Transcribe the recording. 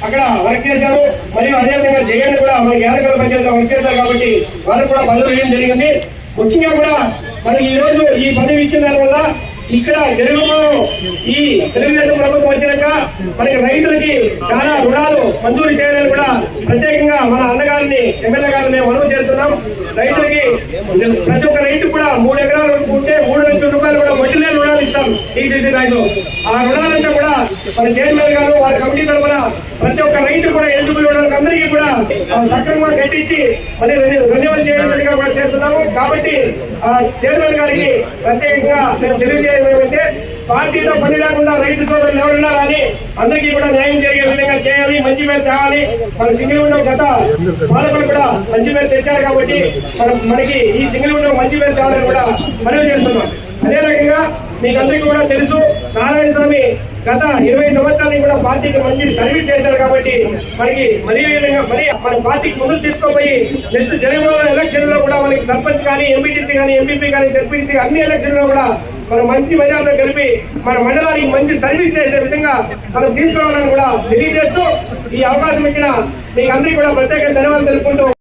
అక్కడ వర్క్ చేశారు. మరియు అదేవిధంగా జగన్ కూడా మనకి యాదగిరి పంచాయతీలో వర్క్ చేశారు కాబట్టి వాళ్ళకు కూడా పదవులు ఇవ్వడం జరిగింది. ముఖ్యంగా కూడా మనకి ఈ రోజు ఈ పదవి ఇచ్చిన దానివల్ల ఇక్కడ ఈ తెలుగుదేశం ప్రభుత్వం వచ్చినాక మనకి రైతులకి చాలా రుణాలు మంజూరు చేయాలని కూడా ప్రత్యేకంగా మన అన్నగారిని ఎమ్మెల్యే గారిని మేము మనవి చేస్తున్నాం. రైతులకి ప్రతి ఒక్క రైతు కూడా 3 ఎకరాలు ఉంటే 3 లక్షల రూపాయలు కూడా వడ్డీ లేని రుణాలు ఇస్తాం టీసీసీ బ్యాంకు. ఆ రుణాలంతా కూడా మన చైర్మన్ గారు వారి కమిటీ తరఫున ప్రతి ఒక్క రైతు కూడా ఎలిజిబుల్ అందరికీ కూడా సక్రమంగా కట్టించి మరి రెన్యువల్ చేయవలసిందిగా కూడా చేస్తున్నాము. కాబట్టి చైర్మన్ గారికి ప్రత్యేకంగా మేము తెలియజేయడం ఏమంటే పార్టీలో పని లేకుండా రైతు సోదరులు ఎవరున్నా కానీ అందరికీ కూడా న్యాయం జరిగే విధంగా చేయాలి, మంచి పేరు తేవాలి. మన సింగిల్ విండో గత పాలకులు కూడా మంచి పేరు తెచ్చారు కాబట్టి మనకి ఈ సింగిల్ విండో మంచి పేరు తేవాలని కూడా మనవి చేస్తున్నాం. అదే రకంగా మీకు అందరికీ కూడా తెలుసు, నారాయణ స్వామి గత 20 సంవత్సరాలు కూడా పార్టీకి మంచి సర్వీస్ చేశారు కాబట్టి మనకి మరీ విధంగా మన పార్టీకి ముందుకు తీసుకుపోయి నెక్స్ట్ జరగబోయే ఎలక్షన్ లో కూడా మనకి సర్పంచ్ కానీ ఎంపీటీసీ కానీ ఎంపీపీ కానీ జెడ్పీటీసీ అన్ని ఎలక్షన్ లో కూడా మనం మంచి మెజార్టీతో కలిపి మన మండలానికి మంచి సర్వీస్ చేసే విధంగా మనం తీసుకోవాలని కూడా తెలియజేస్తూ ఈ అవకాశం ఇచ్చిన మీకు అందరికీ కూడా ప్రత్యేక ధన్యవాదాలు తెలుపుకుంటూ